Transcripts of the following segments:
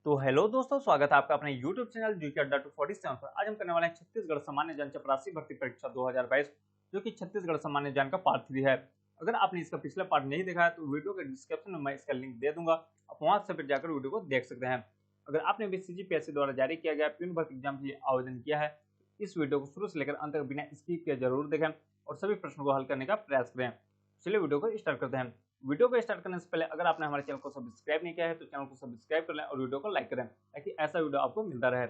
तो हेलो दोस्तों, स्वागत है आपका अपने YouTube चैनल जीके अड्डा 247 पर। आज हम करने वाले हैं छत्तीसगढ़ सामान्य ज्ञान चपरासी भर्ती परीक्षा 2022 जो कि छत्तीसगढ़ सामान्य ज्ञान का पार्ट 3 है। अगर आपने इसका पिछला पार्ट नहीं देखा है तो वीडियो के डिस्क्रिप्शन में मैं इसका लिंक दे दूंगा, आप वहां से फिर जाकर वीडियो को देख सकते हैं। अगर आपने भी CGPSC द्वारा जारी किया गया प्यून भर्ती एग्जाम के लिए आवेदन किया है तो इस वीडियो को शुरू से लेकर अंत तक बिना स्किप किए जरूर देखें और सभी प्रश्नों को हल करने का प्रयास करें। चलिए वीडियो को स्टार्ट करते हैं। वीडियो को स्टार्ट करने से पहले अगर आपने हमारे चैनल को सब्सक्राइब नहीं किया है तो चैनल को सब्सक्राइब कर लें और वीडियो को लाइक करें ताकि ऐसा वीडियो आपको मिलता रहे।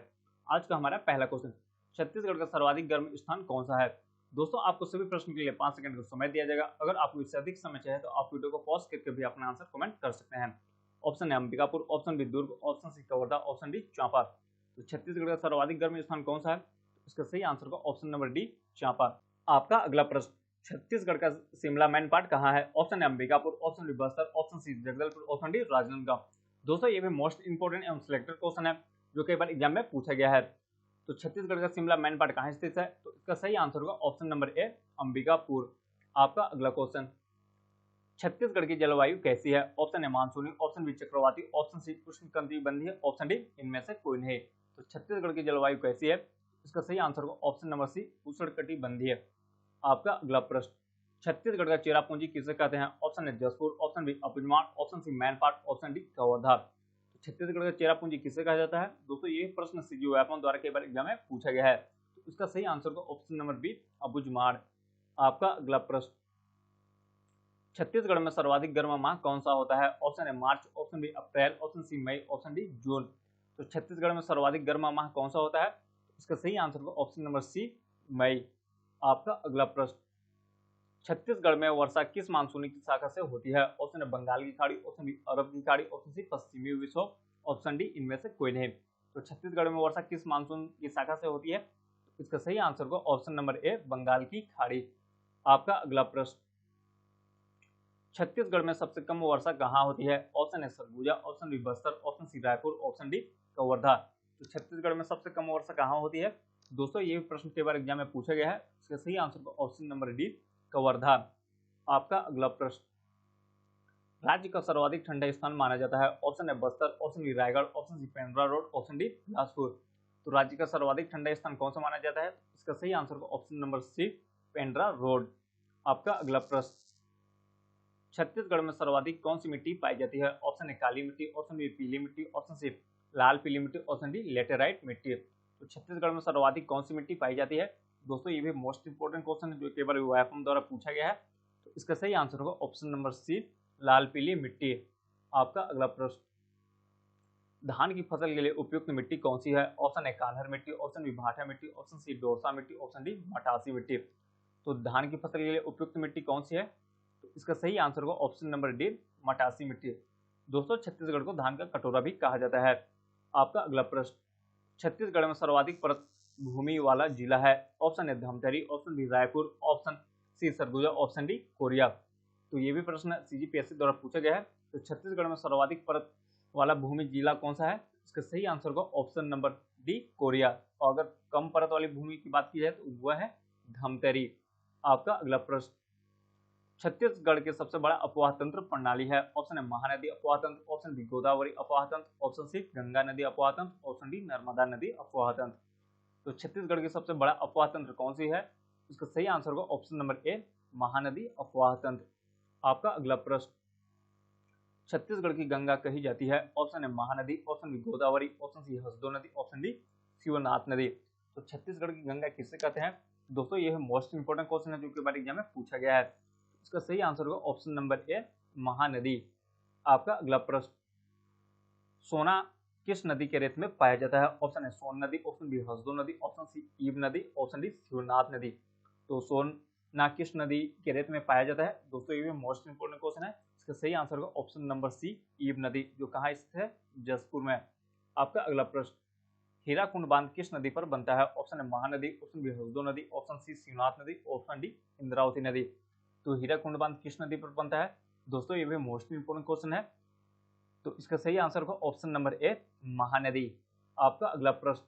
आज का हमारा पहला क्वेश्चन, छत्तीसगढ़ का सर्वाधिक गर्म स्थान कौन सा है। दोस्तों, आपको सभी प्रश्न के लिए 5 सेकंड का समय दिया जाएगा। अगर आपको इससे अधिक समय चाहिए तो आप वीडियो को पॉज करके भी अपना आंसर कमेंट कर सकते हैं। ऑप्शन है Ambikapur, option B Durg, option C Kawardha, option D Champa. तो छत्तीसगढ़ का सर्वाधिक गर्म स्थान कौन सा है? इसका सही आंसर होगा ऑप्शन नंबर डी चांपा। आपका अगला प्रश्न, छत्तीसगढ़ का शिमला मैन पार्ट कहाँ है? ऑप्शन है Ambikapur, option B Bastar, option C Jagdalpur, option D Rajnandgaon. दोस्तों, ये भी मोस्ट इंपोर्टेंट एवं सिलेक्टेड क्वेश्चन है जो कई बार एग्जाम में पूछा गया है। तो छत्तीसगढ़ का शिमला मैन पार्ट कहाँ स्थित है? तो इसका सही आंसर होगा ऑप्शन नंबर ए अंबिकापुर। आपका अगला क्वेश्चन, छत्तीसगढ़ की जलवायु कैसी है? ऑप्शन है मानसूनी, ऑप्शन बी चक्रवाती, ऑप्शन सी उष्णकटिबंधीय, ऑप्शन डी इनमें से कोई नहीं। तो छत्तीसगढ़ की जलवायु कैसी है? इसका सही आंसर होगा ऑप्शन नंबर सी उष्णकटिबंधीय। आपका अगला प्रश्न, छत्तीसगढ़ का चेरापूंजी किसे कहते हैं? Option A Jashpur, option B Abujhmarh, option C Mainpat, option D Kawardha. तो छत्तीसगढ़ का चेरापूंजी किसे कहा जाता है? दोस्तों, ये प्रश्न CGO द्वारा कई बार एग्जाम में पूछा गया है। तो इसका सही आंसर होगा ऑप्शन नंबर बी अबूझमाड़। आपका अगला प्रश्न, छत्तीसगढ़ में सर्वाधिक गर्म माह कौन सा होता है? ऑप्शन है मार्च, ऑप्शन बी अप्रैल, ऑप्शन सी मई, ऑप्शन डी जून। तो छत्तीसगढ़ में सर्वाधिक गर्म माह कौन सा होता है? इसका सही आंसर होगा ऑप्शन नंबर सी मई। आपका अगला प्रश्न, छत्तीसगढ़ में वर्षा किस मानसूनी की शाखा से होती है? ऑप्शन है बंगाल की खाड़ी, ऑप्शन बी अरब की खाड़ी, ऑप्शन सी पश्चिमी विक्षोभ, ऑप्शन डी इनमें से कोई नहीं। तो छत्तीसगढ़ में वर्षा किस मानसून की शाखा से होती है? इसका सही आंसर होगा ऑप्शन नंबर ए बंगाल की खाड़ी। आपका अगला प्रश्न, छत्तीसगढ़ में सबसे कम वर्षा कहाँ होती है? Option A Surguja, option B Bastar, option C Raipur, option D Kawardha. तो छत्तीसगढ़ में सबसे कम वर्षा कहाँ होती है? दोस्तों, ये प्रश्न कई बार एग्जाम में पूछा गया है। इसका सही आंसर होगा ऑप्शन नंबर डी कवर्धा। आपका अगला प्रश्न, राज्य का सर्वाधिक ठंडा स्थान माना जाता है? Option A Bastar, option B Raigarh, option C Pendra Road, option D Bilaspur. तो राज्य का सर्वाधिक ठंडा स्थान कौन सा माना जाता है? इसका सही आंसर होगा option number C Pendra Road. आपका अगला प्रश्न, छत्तीसगढ़ में सर्वाधिक कौन सी मिट्टी पाई जाती है? ऑप्शन है काली मिट्टी, ऑप्शन बी पीली मिट्टी, ऑप्शन सी लाल पीली मिट्टी, ऑप्शन डी लेटेराइट मिट्टी। तो छत्तीसगढ़ में सर्वाधिक कौन सी मिट्टी पाई जाती है? दोस्तों, ये भी मोस्ट इंपोर्टेंट क्वेश्चन है जो कई बार UIFM द्वारा पूछा गया है। तो इसका सही आंसर होगा ऑप्शन नंबर सी लाल पीली मिट्टी। आपका अगला प्रश्न, धान की फसल के लिए उपयुक्त मिट्टी कौन सी है? ऑप्शन है कान्हर मिट्टी, ऑप्शन बी भाटा मिट्टी, ऑप्शन सी डोरसा मिट्टी, ऑप्शन डी मटासी मिट्टी। तो धान की फसल के लिए उपयुक्त मिट्टी कौन सी है? तो इसका सही आंसर होगा ऑप्शन नंबर डी मटासी मिट्टी। दोस्तों, छत्तीसगढ़ को धान का कटोरा भी कहा जाता है। आपका अगला प्रश्न, छत्तीसगढ़ में सर्वाधिक परत भूमि वाला जिला है? Option A Dhamtari, option B Raipur, option C Surguja, option D Koriya. तो ये भी प्रश्न CGPSC द्वारा पूछा गया है। तो छत्तीसगढ़ में सर्वाधिक परत वाला भूमि जिला कौन सा है? इसका सही आंसर होगा ऑप्शन नंबर डी कोरिया। और अगर कम परत वाली भूमि की बात की जाए तो वह है धमतरी। आपका अगला प्रश्न, छत्तीसगढ़ के सबसे बड़ा अफवाह तंत्र प्रणाली है? ऑप्शन है महानदी अफवाह तंत्र, ऑप्शन बी गोदावरी अफवाह तंत्र, ऑप्शन सी गंगा नदी अफवाह तंत्र, ऑप्शन डी नर्मदा नदी अफवाह तंत्र। तो छत्तीसगढ़ की सबसे बड़ा अफवाह तंत्र कौन सी है? इसका सही आंसर होगा ऑप्शन नंबर ए महानदी अफवाह तंत्र। आपका अगला प्रश्न, छत्तीसगढ़ की गंगा कही जाती है? Option A Mahanadi, option B Godavari, option C Hasdeo नदी, ऑप्शन डी शिवनाथ नदी। तो छत्तीसगढ़ की गंगा किसे कहते हैं? दोस्तों, यह मोस्ट इंपोर्टेंट क्वेश्चन है जो कि बार एग्जाम में पूछा गया है। इसका सही आंसर होगा ऑप्शन नंबर ए महानदी। आपका अगला प्रश्न, सोना किस नदी के रेत में पाया जाता है? ऑप्शन है सोन नदी, ऑप्शन बी हसदो नदी, ऑप्शन सी ईब नदी, ऑप्शन डी शिवनाथ नदी। तो सोना किस नदी के रेत में पाया जाता है? दोस्तों, ये भी मोस्ट इंपोर्टेंट क्वेश्चन है। इसका सही आंसर होगा ऑप्शन नंबर सी ईब नदी, जो कहाँ स्थित है? जसपुर में। आपका अगला प्रश्न, हीराकुंड बांध किस नदी पर बनता है? Option A Mahanadi, option B Hasdeo नदी, ऑप्शन सी शिवनाथ नदी, ऑप्शन डी इंद्रावती नदी। तो हीराकुंड बांध किस नदी पर बनता है? दोस्तों, ये भी मोस्ट इंपोर्टेंट क्वेश्चन है। तो इसका सही आंसर होगा ऑप्शन नंबर ए महानदी। आपका अगला प्रश्न,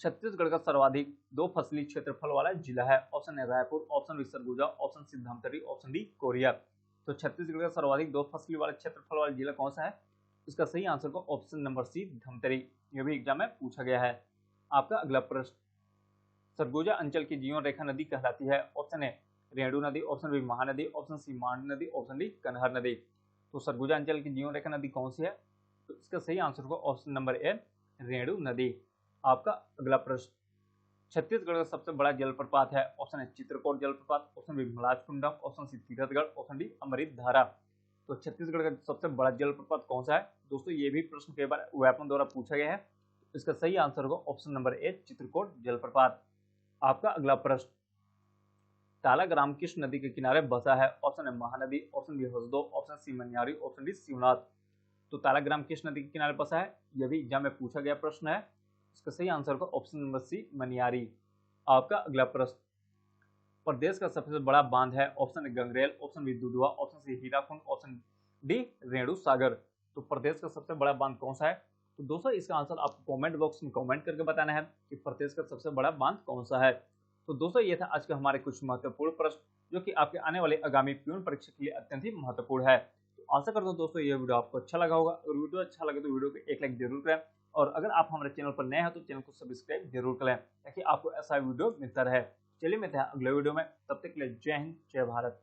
छत्तीसगढ़ का सर्वाधिक 2 फसली क्षेत्रफल वाला जिला है? Option A Raipur, option B Surguja, option C Dhamtari, option D Koriya. तो छत्तीसगढ़ का सर्वाधिक 2 फसली वाला क्षेत्रफल वाला जिला कौन सा है? इसका सही आंसर को ऑप्शन नंबर सी धमतरी, यह भी एग्जाम में पूछा गया है। आपका अगला प्रश्न, सरगुजा अंचल की जीवन रेखा नदी कहलाती है? ऑप्शन ए रेणु नदी, option B Mahanadi, option C Maan नदी, ऑप्शन डी कनहर नदी। तो सरगुजा अंचल की जीवन रेखा नदी कौन सी है? तो इसका सही आंसर होगा ऑप्शन नंबर ए रेणु नदी। आपका अगला प्रश्न, छत्तीसगढ़ का सबसे बड़ा जलप्रपात है? ऑप्शन ए चित्रकोट जलप्रपात, option B Malajkundam, option C Tirathgarh, option D Amrit Dhara. तो छत्तीसगढ़ का सबसे बड़ा जलप्रपात कौन सा है? दोस्तों ये भी प्रश्न कई बार व्यापम द्वारा पूछा गया है। इसका सही आंसर होगा ऑप्शन नंबर ए चित्रकोट जलप्रपात। आपका अगला प्रश्न, तालाग रामकृष्ण नदी के किनारे बसा है? Option A Mahanadi, option B Hasdeo, option C Maniyari, option D Shivnath. तो तालाग रामकृष्ण नदी के किनारे बसा है, यह भी एग्जाम में पूछा गया प्रश्न है। इसका सही आंसर होगा ऑप्शन नंबर सी मनियारी। आपका अगला प्रश्न, प्रदेश का सबसे बड़ा बांध है? Option A Gangrel, option B Dudhwa, option C Hirakud, option D Renu Sagar. तो प्रदेश का सबसे बड़ा बांध कौन सा है? तो दोस्तों इसका आंसर आपको कमेंट बॉक्स में कमेंट करके बताना है कि प्रदेश का सबसे बड़ा बांध कौन सा है। तो दोस्तों ये था आज के हमारे कुछ महत्वपूर्ण प्रश्न जो कि आपके आने वाले आगामी प्यून परीक्षा के लिए अत्यंत ही महत्वपूर्ण है। तो आशा करता हूँ दोस्तों ये वीडियो आपको अच्छा लगा होगा। अगर वीडियो अच्छा लगे तो वीडियो को एक लाइक जरूर करें, और अगर आप हमारे चैनल पर नए हैं तो चैनल को सब्सक्राइब जरूर करें ताकि आपको ऐसा वीडियो मिलता रहे। चलिए मिलते हैं अगले वीडियो में, तब तक के लिए जय हिंद जय भारत।